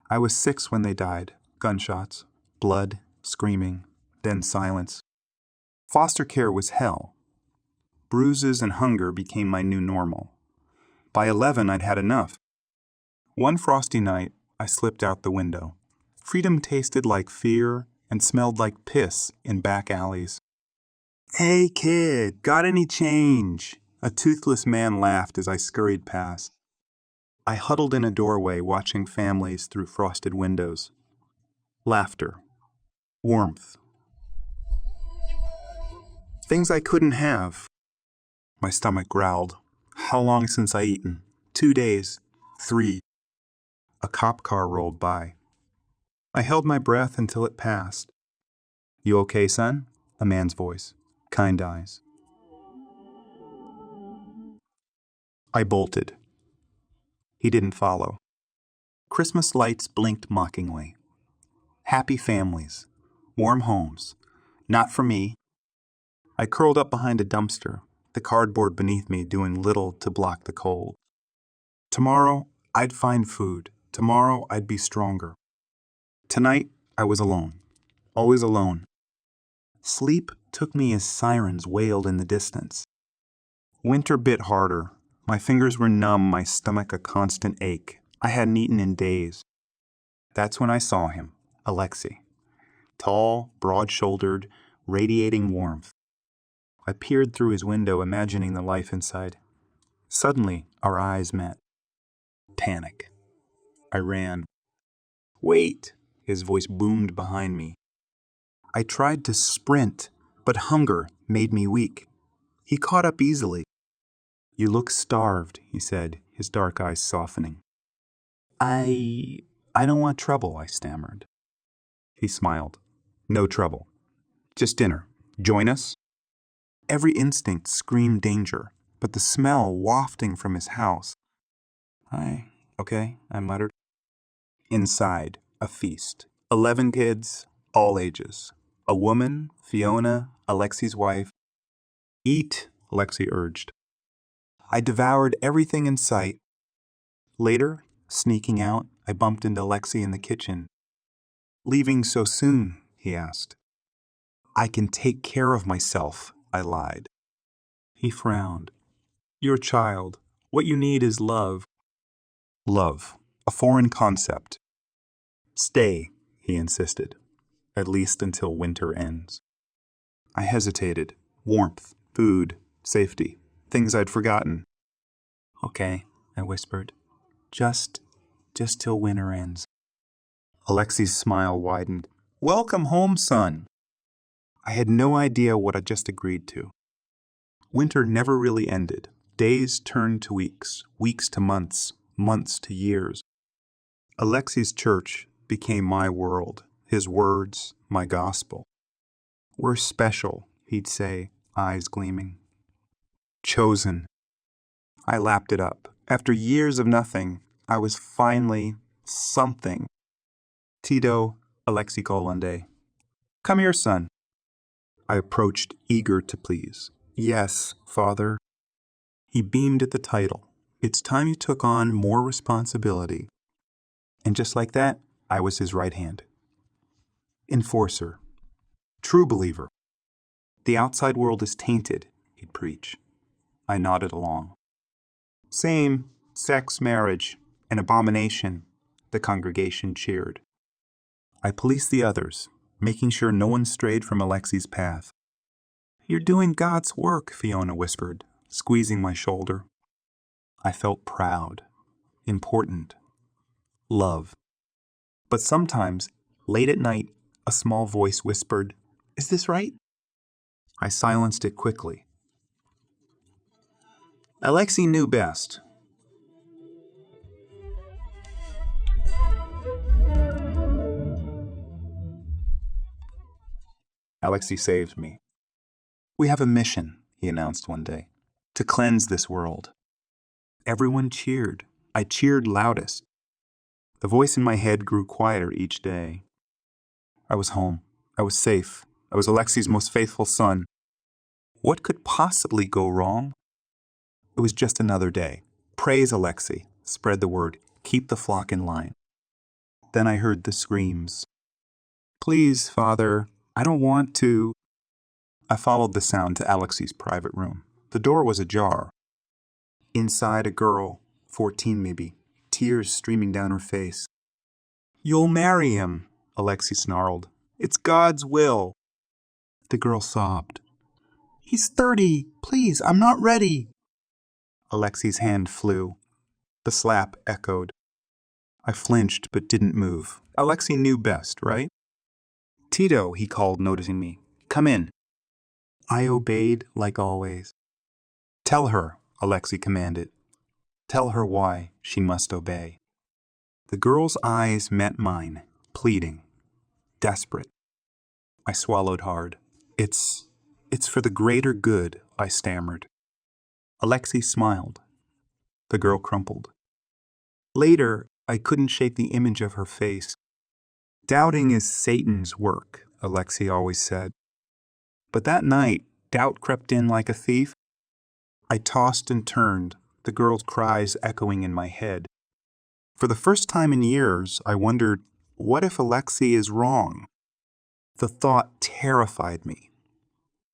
I was 6 when they died. Gunshots, blood, screaming, then silence. Foster care was hell. Bruises and hunger became my new normal. By 11, I'd had enough. One frosty night, I slipped out the window. Freedom tasted like fear and smelled like piss in back alleys. "Hey, kid, got any change?" A toothless man laughed as I scurried past. I huddled in a doorway watching families through frosted windows. Laughter. Warmth. Things I couldn't have. My stomach growled. How long since I eaten? 2 days. 3. A cop car rolled by. I held my breath until it passed. "You okay, son?" A man's voice. Kind eyes. I bolted. He didn't follow. Christmas lights blinked mockingly. Happy families. Warm homes. Not for me. I curled up behind a dumpster, the cardboard beneath me doing little to block the cold. Tomorrow, I'd find food. Tomorrow, I'd be stronger. Tonight, I was alone. Always alone. Sleep took me as sirens wailed in the distance. Winter bit harder. My fingers were numb, my stomach a constant ache. I hadn't eaten in days. That's when I saw him, Alexei. Tall, broad-shouldered, radiating warmth. I peered through his window, imagining the life inside. Suddenly, our eyes met. Panic. I ran. "Wait!" His voice boomed behind me. I tried to sprint, but hunger made me weak. He caught up easily. "You look starved," he said, his dark eyes softening. I don't want trouble," I stammered. He smiled. "No trouble. Just dinner. Join us?" Every instinct screamed danger, but the smell wafting from his house. Okay, I muttered. Inside, a feast. 11 kids, all ages. A woman, Fiona, Alexei's wife. "Eat," Alexei urged. I devoured everything in sight. Later, sneaking out, I bumped into Alexei in the kitchen. "Leaving so soon?" he asked. "I can take care of myself," I lied. He frowned. "You're a child. What you need is love." Love, a foreign concept. "Stay," he insisted, "at least until winter ends." I hesitated. Warmth, food, safety, things I'd forgotten. "Okay," I whispered. Just till winter ends." Alexei's smile widened. "Welcome home, son." I had no idea what I just agreed to. Winter never really ended. Days turned to weeks, weeks to months, months to years. Alexei's church became my world, his words, my gospel. "We're special," he'd say, eyes gleaming. "Chosen." I lapped it up. After years of nothing, I was finally something. "Tito," Alexei called one day. "Come here, son." I approached, eager to please. "Yes, Father." He beamed at the title. "It's time you took on more responsibility." And just like that, I was his right hand. Enforcer. True believer. "The outside world is tainted," he'd preach. I nodded along. "Same. Sex, marriage, an abomination." The congregation cheered. I policed the others, making sure no one strayed from Alexei's path. "You're doing God's work," Fiona whispered, squeezing my shoulder. I felt proud, important, love. But sometimes, late at night, a small voice whispered, "Is this right?" I silenced it quickly. Alexei knew best. Alexei saved me. "We have a mission," he announced one day, "to cleanse this world." Everyone cheered. I cheered loudest. The voice in my head grew quieter each day. I was home. I was safe. I was Alexei's most faithful son. What could possibly go wrong? It was just another day. Praise Alexei. Spread the word. Keep the flock in line. Then I heard the screams. "Please, Father, I don't want to." I followed the sound to Alexei's private room. The door was ajar. Inside, a girl, 14 maybe, tears streaming down her face. "You'll marry him," Alexei snarled. "It's God's will." The girl sobbed. "He's 30. Please, I'm not ready." Alexei's hand flew. The slap echoed. I flinched but didn't move. Alexei knew best, right? "Tito," he called, noticing me. "Come in." I obeyed like always. "Tell her," Alexei commanded. "Tell her why she must obey." The girl's eyes met mine, pleading, desperate. I swallowed hard. It's for the greater good," I stammered. Alexei smiled. The girl crumpled. Later, I couldn't shake the image of her face. "Doubting is Satan's work," Alexei always said. But that night, doubt crept in like a thief. I tossed and turned, the girl's cries echoing in my head. For the first time in years, I wondered, what if Alexei is wrong? The thought terrified me.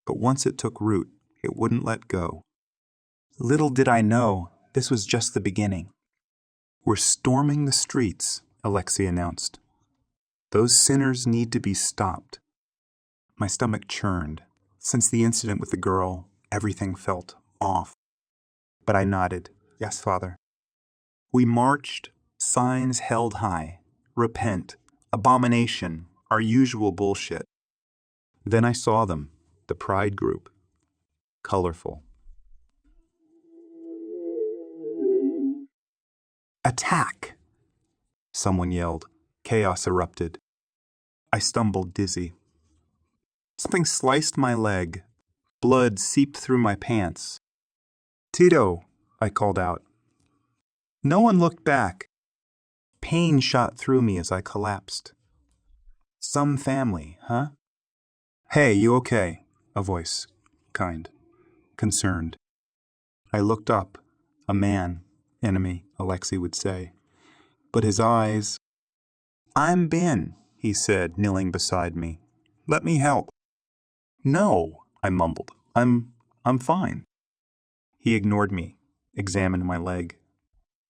But once it took root, it wouldn't let go. Little did I know, this was just the beginning. "We're storming the streets," Alexei announced. "Those sinners need to be stopped." My stomach churned. Since the incident with the girl, everything felt off. But I nodded. "Yes, Father." We marched, signs held high. Repent, abomination, our usual bullshit. Then I saw them, the Pride group. Colorful. "Attack!" Someone yelled. Chaos erupted. I stumbled dizzy. Something sliced my leg. Blood seeped through my pants. "Tito," I called out. No one looked back. Pain shot through me as I collapsed. "Some family, huh?" "Hey, you okay?" A voice. Kind. Concerned. I looked up. A man. Enemy, Alexei would say. But his eyes... "I'm Ben," he said, kneeling beside me. "Let me help." "No," I mumbled. I'm fine." He ignored me, examined my leg.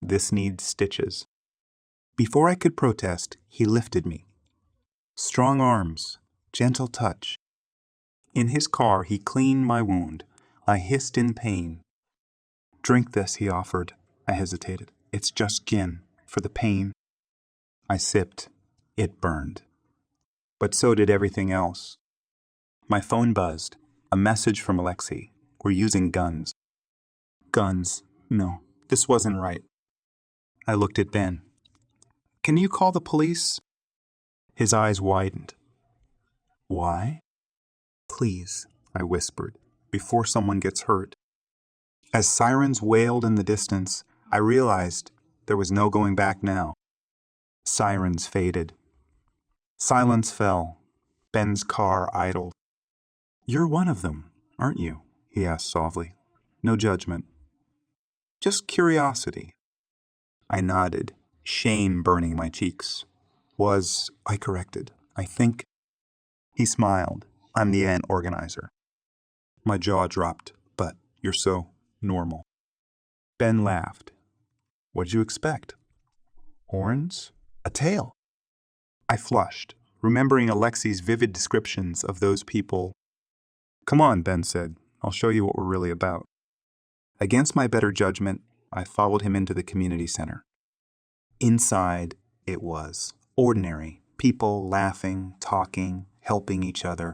"This needs stitches." Before I could protest, he lifted me. Strong arms, gentle touch. In his car, he cleaned my wound. I hissed in pain. "Drink this," he offered. I hesitated. "It's just gin, for the pain." I sipped. It burned. But so did everything else. My phone buzzed. A message from Alexei. "We're using guns." Guns. No, this wasn't right. I looked at Ben. "Can you call the police?" His eyes widened. "Why?" "Please," I whispered, "before someone gets hurt." As sirens wailed in the distance, I realized there was no going back now. Sirens faded. Silence fell. Ben's car idled. "You're one of them, aren't you?" he asked softly. No judgment. Just curiosity. I nodded, shame burning my cheeks. I corrected. "I think." He smiled. "I'm the event organizer." My jaw dropped. "But you're so normal." Ben laughed. "What'd you expect? Horns? A tail?" I flushed, remembering Alexei's vivid descriptions of those people. "Come on," Ben said. "I'll show you what we're really about." Against my better judgment, I followed him into the community center. Inside, it was ordinary. People laughing, talking, helping each other.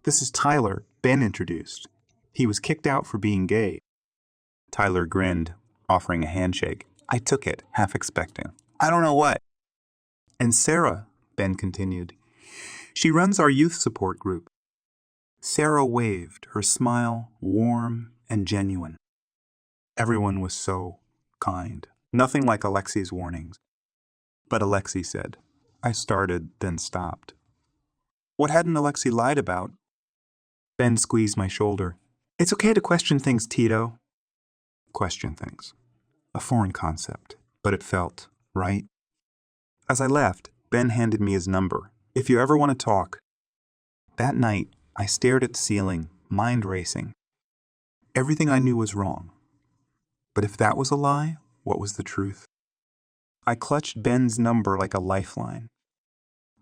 "This is Tyler," Ben introduced. "He was kicked out for being gay." Tyler grinned, offering a handshake. I took it, half expecting. "I don't know what." "And Sarah," Ben continued. "She runs our youth support group." Sarah waved, her smile warm and genuine. Everyone was so kind. Nothing like Alexei's warnings. But Alexei said. I started, then stopped. What hadn't Alexei lied about? Ben squeezed my shoulder. "It's okay to question things, Tito." Question things. A foreign concept, but it felt right. As I left, Ben handed me his number. If you ever want to talk. That night, I stared at the ceiling, mind racing. Everything I knew was wrong. But if that was a lie, what was the truth? I clutched Ben's number like a lifeline.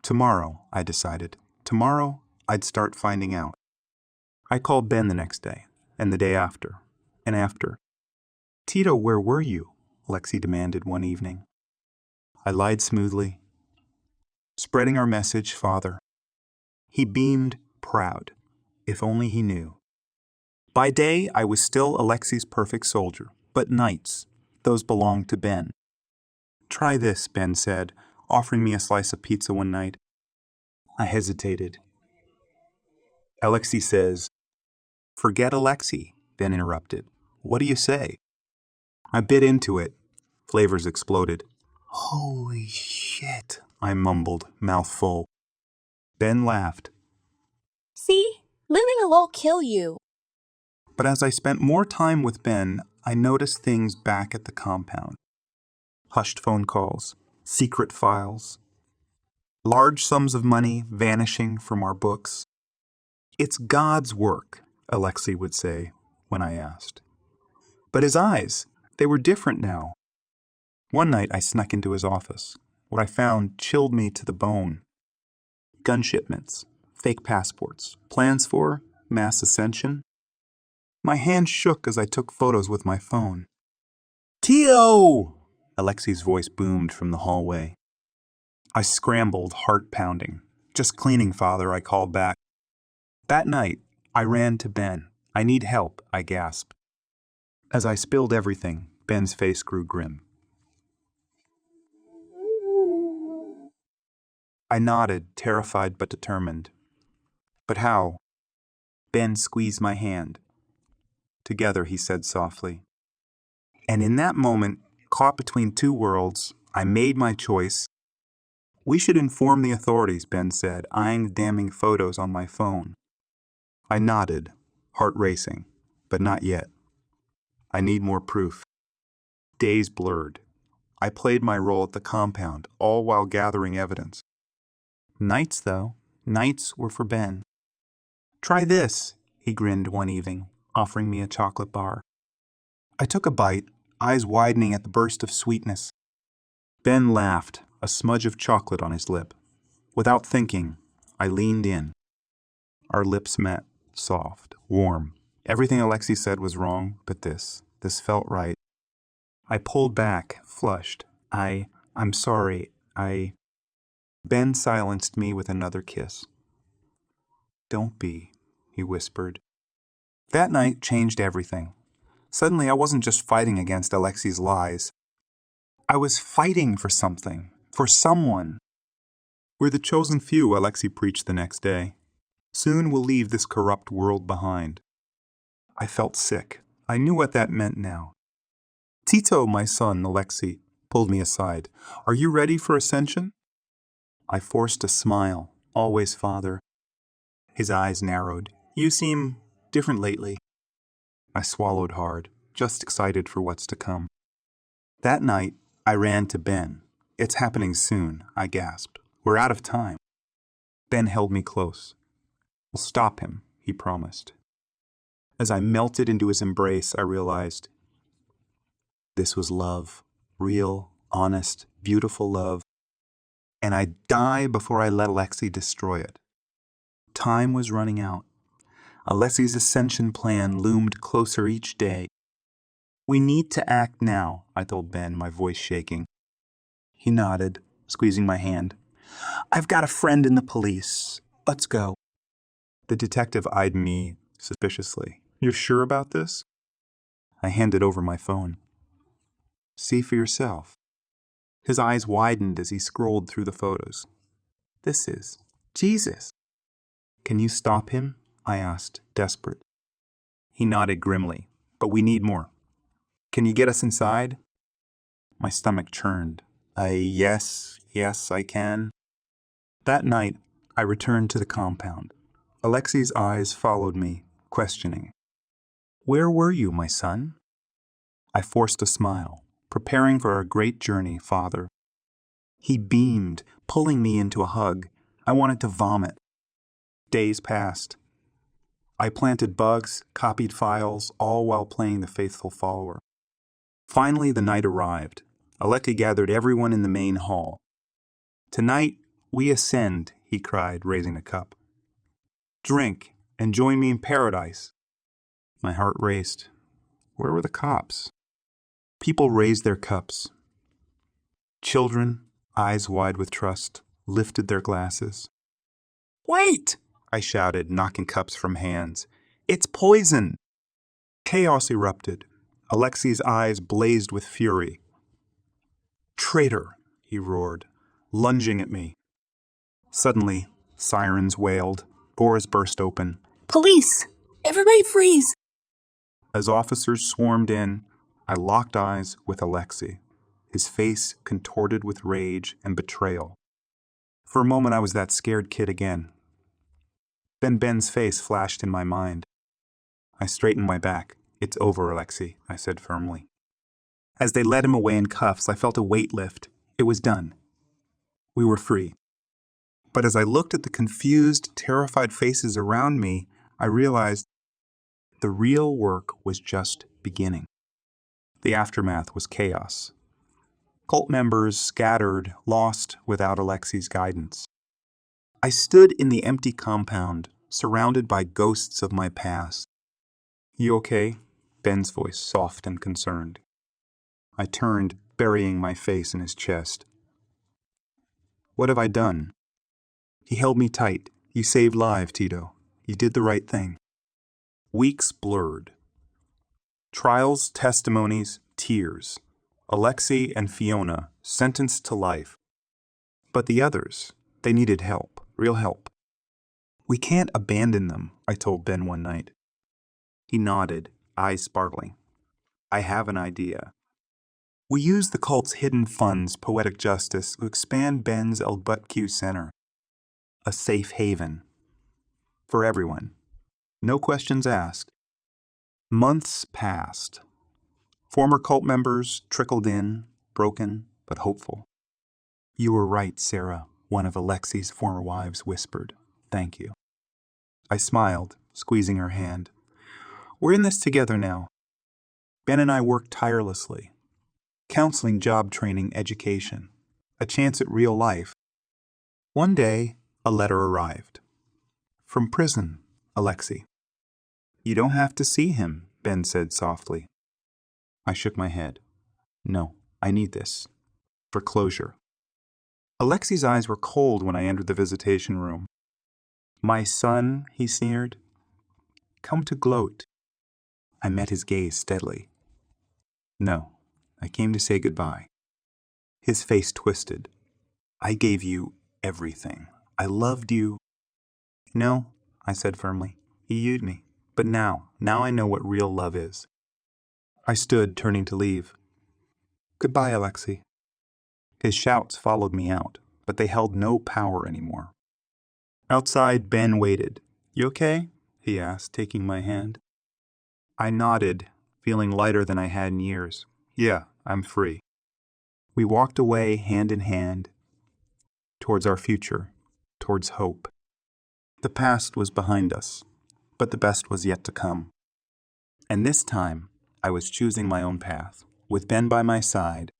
Tomorrow, I decided. Tomorrow, I'd start finding out. I called Ben the next day, and the day after, and after. Tito, where were you? Lexi demanded one evening. I lied smoothly, spreading our message, Father. He beamed, proud. If only he knew. By day, I was still Alexi's perfect soldier, but nights, those belonged to Ben. Try this, Ben said, offering me a slice of pizza one night. I hesitated. Alexi says, Forget Alexi, Ben interrupted. What do you say? I bit into it. Flavors exploded. Holy shit, I mumbled, mouth full. Ben laughed. See, living alone kill you. But as I spent more time with Ben, I noticed things back at the compound. Hushed phone calls, secret files, large sums of money vanishing from our books. It's God's work, Alexei would say when I asked. But his eyes, they were different now. One night I snuck into his office. What I found chilled me to the bone. Gun shipments, fake passports, plans for mass ascension. My hand shook as I took photos with my phone. Tio! Alexei's voice boomed from the hallway. I scrambled, heart pounding. Just cleaning, Father, I called back. That night, I ran to Ben. I need help, I gasped. As I spilled everything, Ben's face grew grim. I nodded, terrified but determined. But how? Ben squeezed my hand. Together, he said softly. And in that moment, caught between two worlds, I made my choice. We should inform the authorities, Ben said, eyeing the damning photos on my phone. I nodded, heart racing, but not yet. I need more proof. Days blurred. I played my role at the compound, all while gathering evidence. Nights, though, nights were for Ben. Try this, he grinned one evening, offering me a chocolate bar. I took a bite, eyes widening at the burst of sweetness. Ben laughed, a smudge of chocolate on his lip. Without thinking, I leaned in. Our lips met, soft, warm. Everything Alexei said was wrong, but this felt right. I pulled back, flushed. I'm sorry, Ben silenced me with another kiss. Don't be, he whispered. That night changed everything. Suddenly I wasn't just fighting against Alexei's lies. I was fighting for something, for someone. We're the chosen few, Alexei preached the next day. Soon we'll leave this corrupt world behind. I felt sick. I knew what that meant now. Tito, my son, Alexei, pulled me aside. Are you ready for ascension? I forced a smile. Always, Father. His eyes narrowed. You seem different lately. I swallowed hard, just excited for what's to come. That night, I ran to Ben. It's happening soon, I gasped. We're out of time. Ben held me close. We'll stop him, he promised. As I melted into his embrace, I realized this was love. Real, honest, beautiful love. And I'd die before I let Alexei destroy it. Time was running out. Alexei's ascension plan loomed closer each day. We need to act now, I told Ben, my voice shaking. He nodded, squeezing my hand. I've got a friend in the police. Let's go. The detective eyed me suspiciously. You're sure about this? I handed over my phone. See for yourself. His eyes widened as he scrolled through the photos. This is Jesus. Can you stop him? I asked, desperate. He nodded grimly. But we need more. Can you get us inside? My stomach churned. Yes, I can. That night, I returned to the compound. Alexei's eyes followed me, questioning. Where were you, my son? I forced a smile, preparing for our great journey, Father. He beamed, pulling me into a hug. I wanted to vomit. Days passed. I planted bugs, copied files, all while playing the faithful follower. Finally, the night arrived. Aleki gathered everyone in the main hall. "Tonight, we ascend," he cried, raising a cup. "Drink, and join me in paradise." My heart raced. Where were the cops? People raised their cups. Children, eyes wide with trust, lifted their glasses. "Wait!" I shouted, knocking cups from hands. "It's poison!" Chaos erupted. Alexi's eyes blazed with fury. "Traitor!" he roared, lunging at me. Suddenly, sirens wailed. Doors burst open. Police! Everybody freeze! As officers swarmed in, I locked eyes with Alexi, his face contorted with rage and betrayal. For a moment, I was that scared kid again. Then Ben's face flashed in my mind. I straightened my back. "It's over, Alexi," I said firmly. As they led him away in cuffs, I felt a weight lift. It was done. We were free. But as I looked at the confused, terrified faces around me, I realized the real work was just beginning. The aftermath was chaos. Cult members scattered, lost without Alexi's guidance. I stood in the empty compound, surrounded by ghosts of my past. "You okay?" Ben's voice soft and concerned. I turned, burying my face in his chest. "What have I done?" He held me tight. "You saved lives, Tito. You did the right thing." Weeks blurred. Trials, testimonies, tears. Alexi and Fiona sentenced to life. But the others, they needed help, real help. "We can't abandon them," I told Ben one night. He nodded, eyes sparkling. "I have an idea." We used the cult's hidden funds, poetic justice, to expand Ben's lgbtq center. A safe haven. For everyone. No questions asked. Months passed. Former cult members trickled in, broken but hopeful. "You were right, Sarah," one of Alexi's former wives whispered. "Thank you." I smiled, squeezing her hand. "We're in this together now." Ben and I worked tirelessly. Counseling, job training, education. A chance at real life. One day, a letter arrived. "From prison, Alexi." "You don't have to see him," Ben said softly. I shook my head. "No, I need this. For closure." Alexi's eyes were cold when I entered the visitation room. "My son," he sneered. "Come to gloat." I met his gaze steadily. "No, I came to say goodbye." His face twisted. "I gave you everything. I loved you." "No," I said firmly. "He used me. But now I know what real love is." I stood, turning to leave. "Goodbye, Alexi." His shouts followed me out, but they held no power anymore. Outside, Ben waited. "You okay?" he asked, taking my hand. I nodded, feeling lighter than I had in years. "Yeah, I'm free." We walked away hand in hand, towards our future, towards hope. The past was behind us, but the best was yet to come. And this time, I was choosing my own path, with Ben by my side,